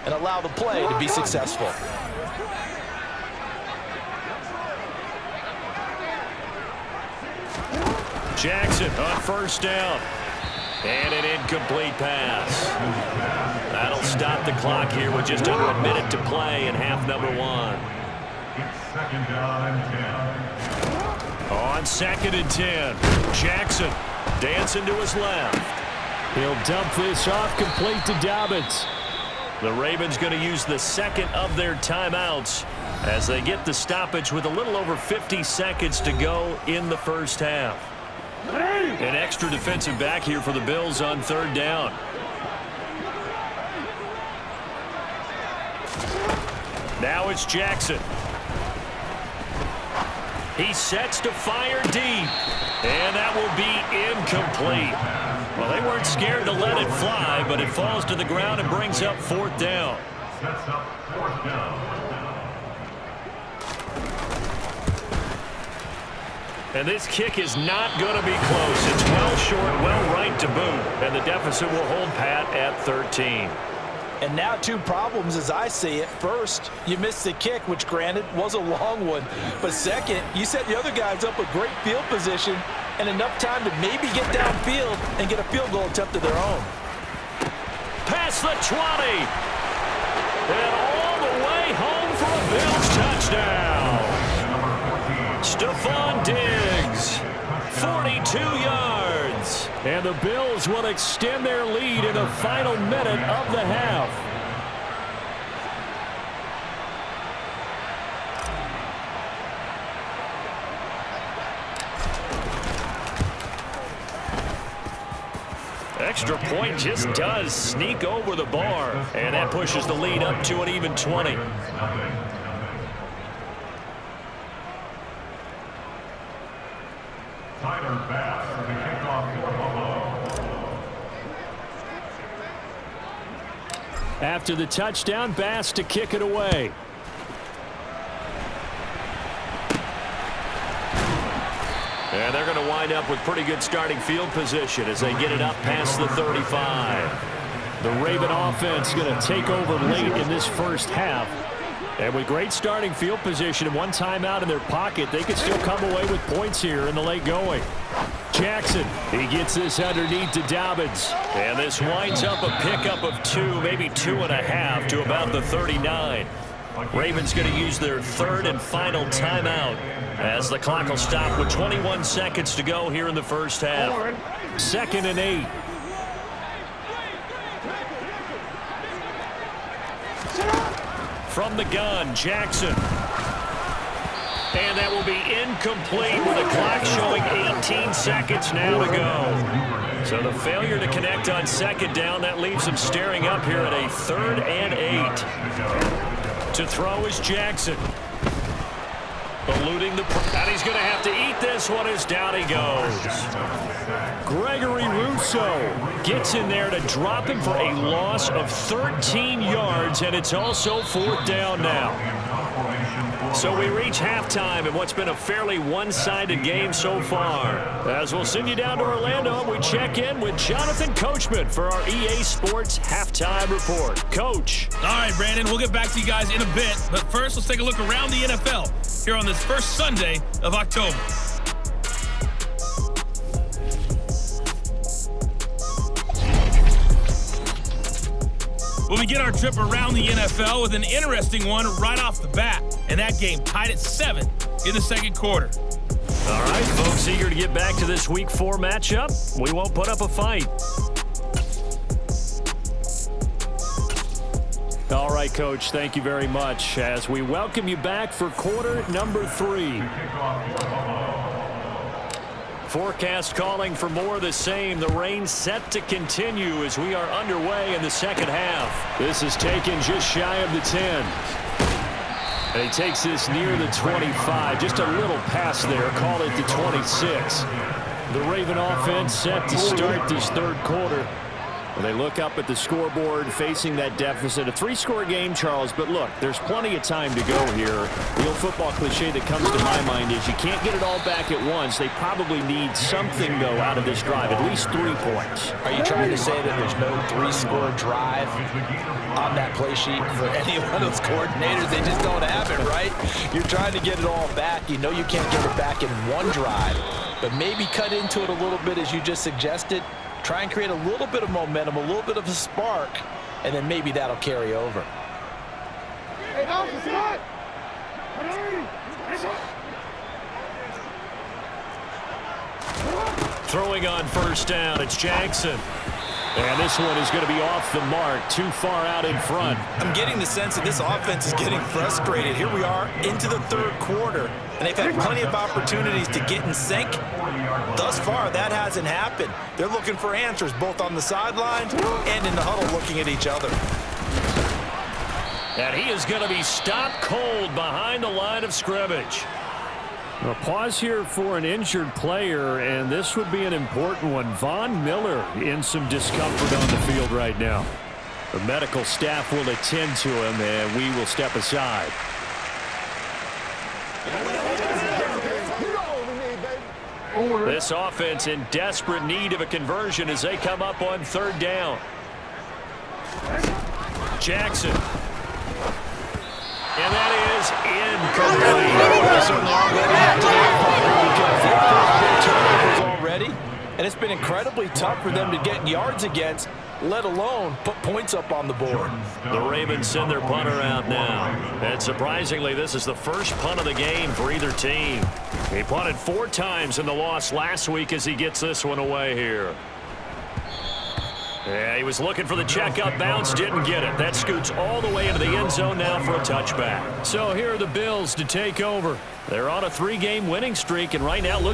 and allow the play to be successful. Jackson on first down. And an incomplete pass. That'll stop the clock here with just under a minute to play in half number one. It's 2nd down and 10. On 2nd and 10, Jackson dancing to his left. He'll dump this off complete to Dobbins. The Ravens going to use the second of their timeouts as they get the stoppage with a little over 50 seconds to go in the first half. An extra defensive back here for the Bills on 3rd down. Now it's Jackson. He sets to fire deep. And that will be incomplete. Well, they weren't scared to let it fly, but it falls to the ground and brings up 4th down. Sets up 4th down. And this kick is not going to be close. It's well short, well right to boot. And the deficit will hold pat at 13. And now 2 problems as I see it. First, you missed the kick, which granted was a long one. But second, you set the other guys up with great field position and enough time to maybe get downfield and get a field goal attempt of their own. Past the 20. And all the way home for a Bills touchdown. Stephon Diggs, 42 yards. And the Bills will extend their lead in the final minute of the half. Extra point just does sneak over the bar, and that pushes the lead up to an even 20. After the touchdown, Bass to kick it away. And they're going to wind up with pretty good starting field position as they get it up past the 35. The Raven offense going to take over late in this first half. And with great starting field position and one timeout in their pocket, they could still come away with points here in the late going. Jackson, he gets this underneath to Dobbins. And this winds up a pickup of 2, maybe 2.5 to about the 39. Ravens going to use their 3rd and final timeout as the clock will stop with 21 seconds to go here in the first half. 2nd and 8. From the gun, Jackson. And that will be incomplete with the clock showing 18 seconds now to go. So the failure to connect on 2nd down, that leaves him staring up here at a 3rd and 8. To throw is Jackson. Eluding the... And he's going to have to eat this one as down he goes. Gregory Rousseau gets in there to drop him for a loss of 13 yards, and it's also 4th down now. So we reach halftime in what's been a fairly one-sided game so far. As we'll send you down to Orlando, we check in with Jonathan Coachman for our EA Sports Halftime Report. Coach. All right, Brandon, we'll get back to you guys in a bit. But first, let's take a look around the NFL here on this first Sunday of October. We'll begin our trip around the NFL with an interesting one right off the bat. And that game tied at 7 in the second quarter. All right, folks, eager to get back to this Week 4 matchup. We won't put up a fight. All right, Coach, thank you very much as we welcome you back for quarter number 3. Forecast calling for more of the same. The rain set to continue as we are underway in the second half. This is taken just shy of the 10. And he takes this near the 25. Just a little pass there. Call it the 26. The Raven offense set to start this third quarter. Well, they look up at the scoreboard facing that deficit. A 3-score game, Charles, but look, there's plenty of time to go here. The old football cliche that comes to my mind is you can't get it all back at once. They probably need something, though, out of this drive, at least 3 points. Are you trying to say that there's no 3-score drive on that play sheet for any one of those coordinators? They just don't have it, right? You're trying to get it all back. You know you can't get it back in one drive, but maybe cut into it a little bit as you just suggested. Try and create a little bit of momentum, a little bit of a spark, and then maybe that'll carry over. Throwing on first down, it's Jackson. And this one is going to be off the mark, too far out in front. I'm getting the sense that this offense is getting frustrated. Here we are into the 3rd quarter, and they've had plenty of opportunities to get in sync. Thus far, that hasn't happened. They're looking for answers both on the sidelines and in the huddle looking at each other. And he is going to be stopped cold behind the line of scrimmage. A pause here for an injured player, and this would be an important one. Von Miller in some discomfort on the field right now. The medical staff will attend to him, and we will step aside. This offense in desperate need of a conversion as they come up on 3rd down. Jackson. And that is Already, and it's been incredibly tough for them to get yards against, let alone put points up on the board. The Ravens send their punter out now. And surprisingly, this is the first punt of the game for either team. He punted 4 times in the loss last week as he gets this one away here. Yeah, he was looking for the checkup bounce, didn't get it. That scoots all the way into the end zone now for a touchback. So here are the Bills to take over. They're on a 3-game winning streak, and right now look